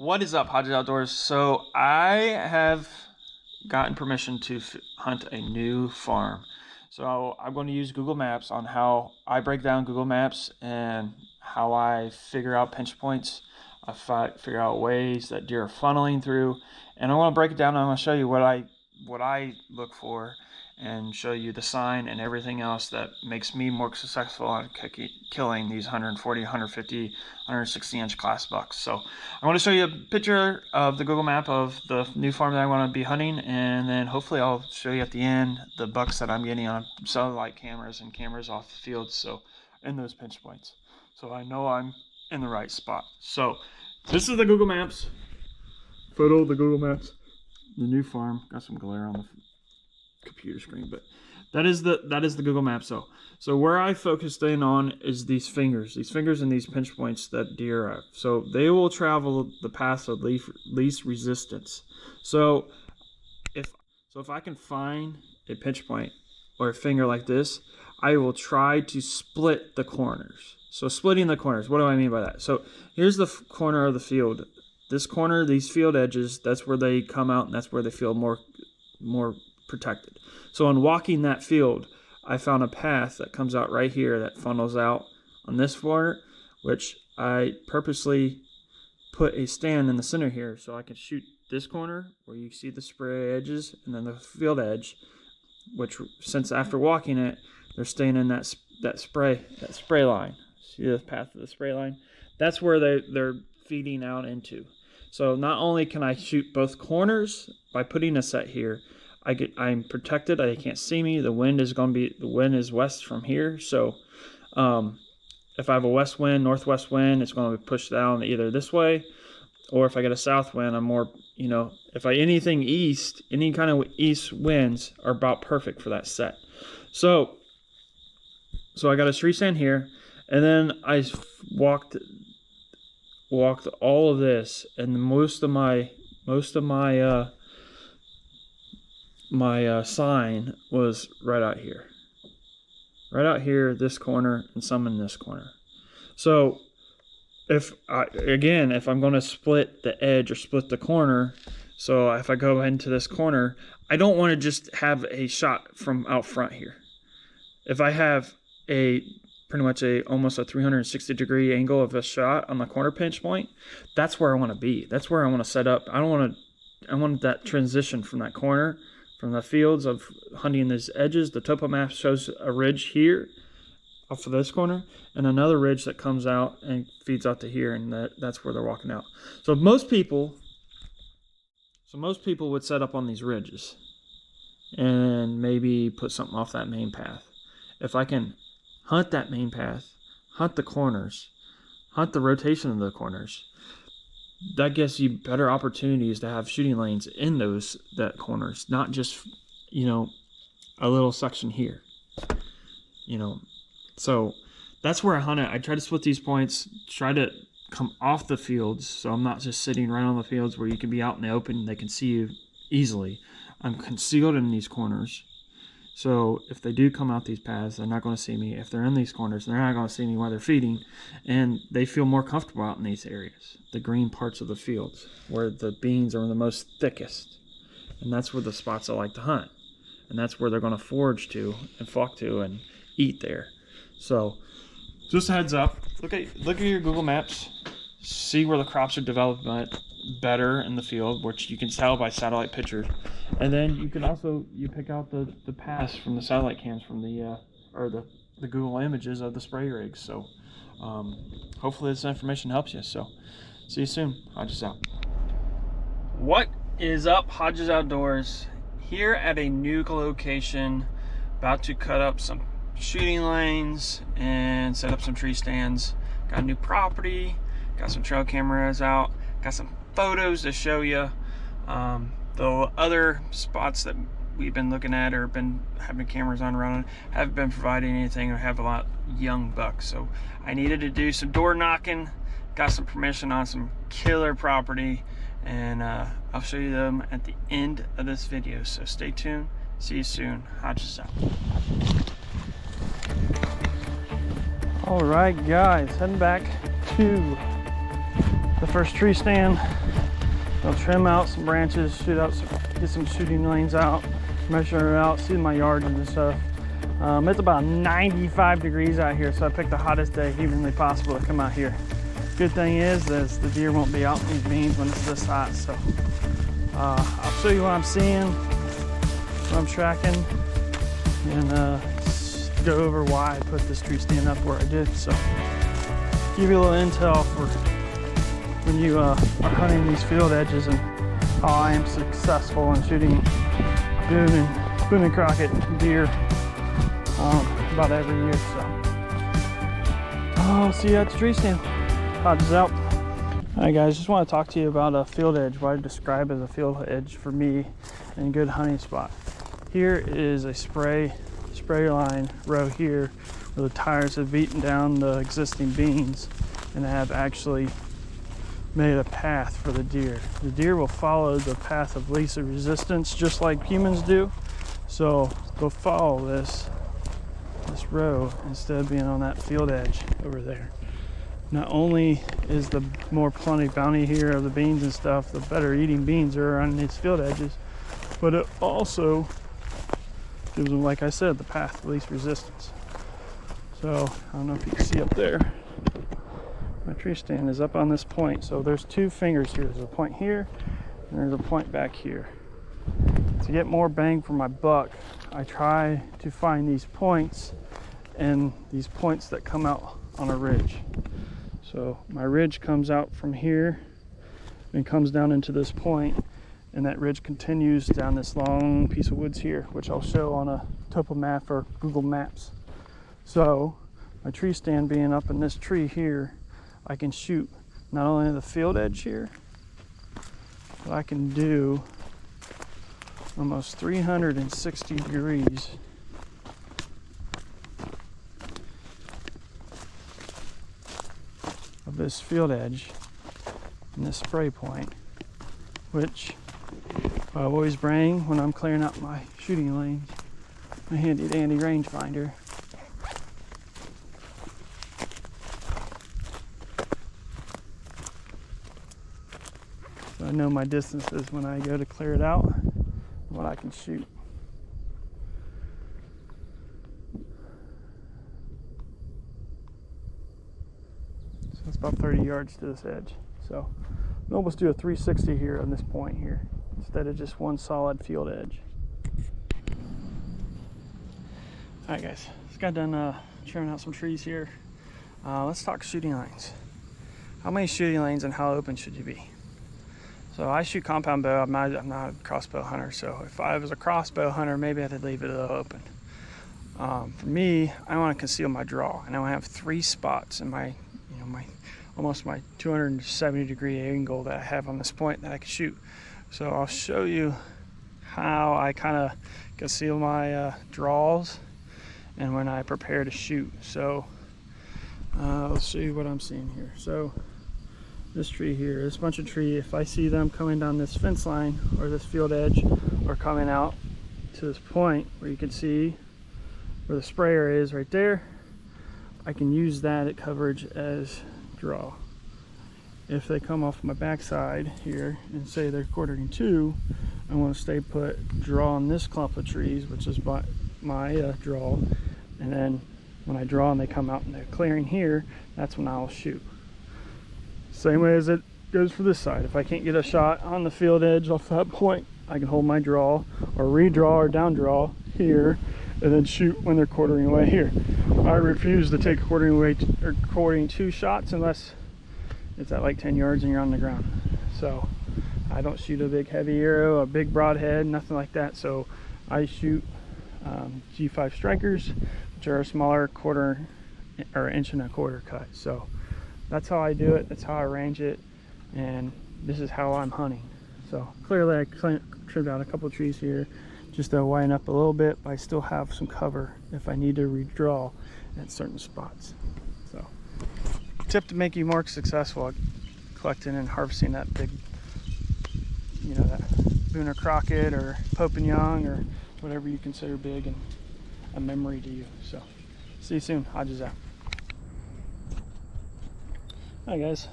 What is up, Hodges Outdoors? So I have gotten permission to hunt a new farm. So I'm going to use Google Maps on how I break down Google Maps and how I figure out pinch points. I figure out ways that deer are funneling through, and I want to break it down. And I'm going to show you what I look for, and show you the sign and everything else that makes me more successful on killing these 140, 150, 160 inch class bucks. So I want to show you a picture of the Google map of the new farm that I want to be hunting, and then hopefully I'll show you at the end the bucks that I'm getting on satellite cameras and cameras off the field, so in those pinch points, so I know I'm in the right spot. So this is the Google Maps photo of the Google Maps, the new farm. Got some glare on the computer screen, but that is the Google map. So where I focused in on is these fingers and these pinch points that deer have. So they will travel the path of least resistance. So if I can find a pinch point or a finger like this, I will try to split the corners. So splitting the corners, what do I mean by that? So here's the corner of the field. This corner, these field edges, that's where they come out, and that's where they feel more protected. So on walking that field, I found a path that comes out right here that funnels out on this corner, which I purposely put a stand in the center here so I can shoot this corner where you see the spray edges, and then the field edge, which since after walking it, they're staying in that spray line. See the path of the spray line? That's where they're feeding out into. So not only can I shoot both corners by putting a set here, I'm protected. They can't see me. The wind is west from here. So if I have a west wind, northwest wind, it's going to be pushed down either this way, or if I get a south wind, I'm more, if anything east, any kind of east winds are about perfect for that set. So I got a tree stand here, and then I walked all of this, and most of my sign was right out here, this corner, and some in this corner. So if I'm going to split the edge or split the corner, so if I go into this corner, I don't want to just have a shot from out front here. If I have pretty much almost a 360 degree angle of a shot on the corner pinch point, that's where I want to be. That's where I want to set up. I want that transition from that corner, from the fields of hunting these edges. The topo map shows a ridge here off of this corner, and another ridge that comes out and feeds out to here, and that's where they're walking out. So most people would set up on these ridges and maybe put something off that main path. If I can hunt that main path, hunt the corners, hunt the rotation of the corners, that gives you better opportunities to have shooting lanes in that corners, not just a little section here. So that's where I hunt it. I try to split these points, try to come off the fields, so I'm not just sitting right on the fields where you can be out in the open and they can see you easily. I'm concealed in these corners, so if they do come out these paths, they're not going to see me. If they're in these corners, they're not going to see me while they're feeding, and they feel more comfortable out in these areas, the green parts of the fields, where the beans are the most thickest, and that's where the spots I like to hunt, and that's where they're going to forage to and flock to and eat there. So just a heads up, look at your Google Maps, see where the crops are developed better in the field, which you can tell by satellite pictures, and then you can also pick out the paths from the satellite cams from the Google images of the spray rigs. So hopefully this information helps you. So see you soon. Hodges out. What is up, Hodges Outdoors? Here at a new location, about to cut up some shooting lanes and set up some tree stands. Got a new property, got some trail cameras out, got some photos to show you. The other spots that we've been looking at or been having cameras on running haven't been providing anything or have a lot of young bucks. So I needed to do some door knocking, got some permission on some killer property, and I'll show you them at the end of this video. So stay tuned. See you soon. Hodges out. All right, guys, heading back to the first tree stand I'll trim out some branches, get some shooting lanes out, measure it out, see my yards and stuff. It's about 95 degrees out here, so I picked the hottest day humanly possible to come out here. Good thing is the deer won't be out in these beans when it's this hot. So I'll show you what I'm seeing, what I'm tracking, and go over why I put this tree stand up where I did. So give you a little intel for when you are hunting these field edges and how I am successful in shooting Boone and Crockett deer about every year. So I'll see you at the tree stand. Hodges out. Alright guys, just want to talk to you about a field edge, what I describe as a field edge for me and a good hunting spot. Here is a spray line row here where the tires have beaten down the existing beans and have actually made a path for the deer. The deer will follow the path of least resistance just like humans do. So they'll follow this row instead of being on that field edge over there. Not only is the more plenty bounty here of the beans and stuff, the better eating beans are on these field edges, but it also gives them, like I said, the path of least resistance. So I don't know if you can see up there, my tree stand is up on this point. So there's two fingers here. There's a point here and there's a point back here. To get more bang for my buck, I try to find these points and these points that come out on a ridge. So my ridge comes out from here and comes down into this point, and that ridge continues down this long piece of woods here, which I'll show on a topo map or Google Maps. So my tree stand being up in this tree here, I can shoot not only the field edge here, but I can do almost 360 degrees of this field edge and this spray point, which I always bring when I'm clearing out my shooting lanes, my handy dandy rangefinder. So I know my distances when I go to clear it out, what I can shoot. It's about 30 yards to this edge. So I'll almost do a 360 here on this point here instead of just one solid field edge. Alright guys, just got done trimming out some trees here. Let's talk shooting lanes. How many shooting lanes and how open should you be? So I shoot compound bow. I'm not a crossbow hunter, so if I was a crossbow hunter, maybe I could leave it a little open. For me, I want to conceal my draw, and I want to have 3 spots in my almost my 270 degree angle that I have on this point that I can shoot. So I'll show you how I kind of conceal my draws and when I prepare to shoot. So let's show you what I'm seeing here. So this tree here, this bunch of tree, if I see them coming down this fence line or this field edge or coming out to this point where you can see where the sprayer is right there, I can use that at coverage as draw. If they come off my backside here and say they're quartering 2, I want to stay put, draw on this clump of trees, which is my draw, and then when I draw and they come out in the clearing here, that's when I'll shoot. Same way as it goes for this side. If I can't get a shot on the field edge off that point, I can hold my draw or redraw or down draw here and then shoot when they're quartering away here. I refuse to take quartering 2 shots unless it's at like 10 yards and you're on the ground. So I don't shoot a big heavy arrow, a big broadhead, nothing like that. So I shoot G5 strikers, which are a smaller 1/4 or 1.25" cut. So that's how I do it, that's how I arrange it, and this is how I'm hunting. So clearly I trimmed out a couple trees here just to widen up a little bit, but I still have some cover if I need to redraw at certain spots. So tip to make you more successful at collecting and harvesting that big, that Boone or Crockett or Pope and Young or whatever you consider big and a memory to you. So see you soon. Hodges out. Hi guys.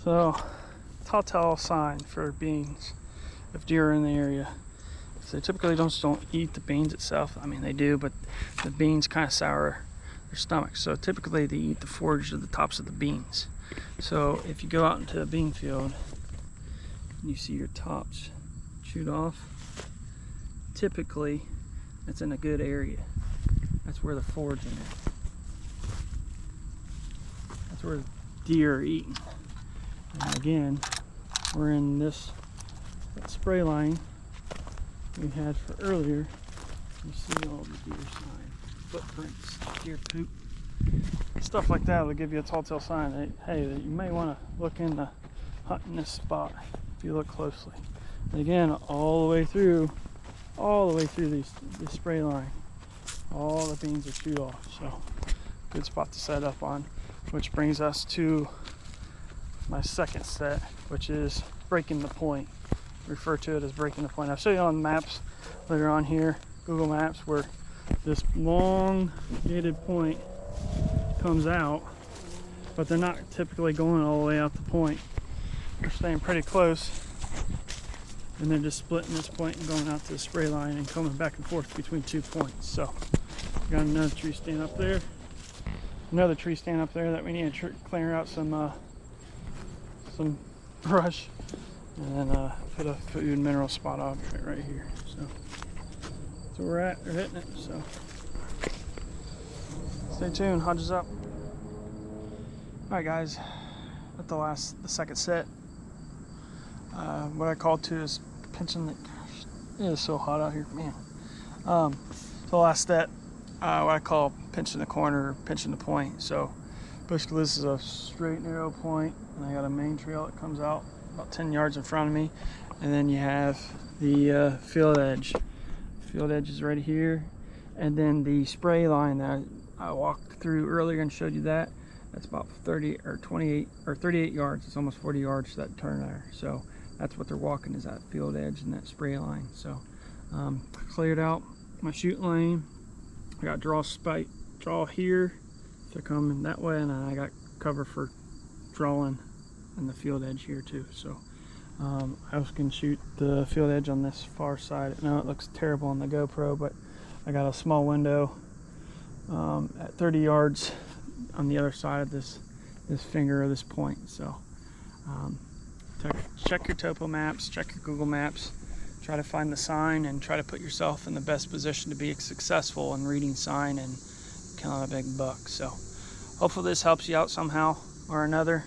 So telltale sign for beans if deer are in the area. So they typically don't eat the beans itself. I mean, they do, but the beans kind of sour their stomach. So typically they eat the forage of the tops of the beans. So if you go out into a bean field and you see your tops chewed off, typically that's in a good area. That's where the foraging is. That's where deer are eating. And again, we're in this spray line we had for earlier. You see all the deer sign, footprints, deer poop, stuff like that will give you a telltale sign that, hey, that you may want to look into hunting this spot if you look closely. And again, all the way through this spray line, all the beans are chewed off. So good spot to set up on, which brings us to my second set, which is breaking the point. Refer to it as breaking the point. I'll show you on maps later on here, Google Maps, where this long gated point comes out, but they're not typically going all the way out the point. They're staying pretty close, and they're just splitting this point and going out to the spray line and coming back and forth between 2 points. So got another tree stand up there, another tree stand up there that we need to clear out some brush, and then put a food and mineral spot on right here. So that's where we're at. We're hitting it. So stay tuned. Hodges up. All right, guys. At the second set, what I call to is pinching the. Gosh, it is so hot out here, man. The last set, what I call pinching the corner, or pinching the point. So basically, this is a straight, narrow point, and I got a main trail that comes out about 10 yards in front of me, and then you have the field edge. Field edge is right here, and then the spray line that I walked through earlier and showed you that. That's about 30 or 28 or 38 yards. It's almost 40 yards to that turn there. So that's what they're walking, is that field edge and that spray line. So cleared out my shoot lane. I got draw here to come in that way, and then I got cover for drawing in the field edge here too. So I also can shoot the field edge on this far side. I know it looks terrible on the GoPro, but I got a small window at 30 yards on the other side of this finger or this point. So check your topo maps, check your Google Maps, try to find the sign, and try to put yourself in the best position to be successful in reading sign and killing a big buck. So hopefully this helps you out somehow or another,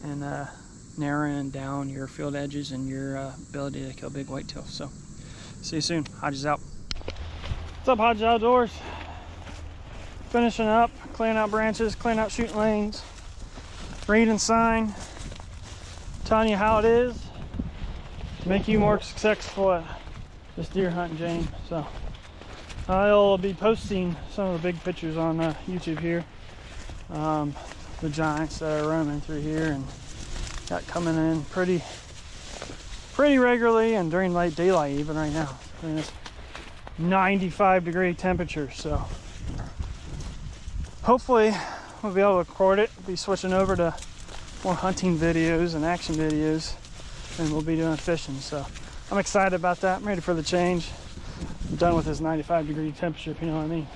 and narrowing down your field edges and your ability to kill big whitetail. So see you soon. Hodges out. What's up, Hodges Outdoors? Finishing up, clearing out branches, clearing out shooting lanes, reading sign, telling you how it is to make you more successful at this deer hunting game. So I'll be posting some of the big pictures on YouTube here. The giants that are roaming through here and got coming in pretty regularly, and during late daylight even right now. I mean, it's 95-degree temperature, so hopefully we'll be able to record it. We'll be switching over to more hunting videos and action videos, and we'll be doing fishing. So I'm excited about that. I'm ready for the change. I'm done with this 95-degree temperature, if you know what I mean.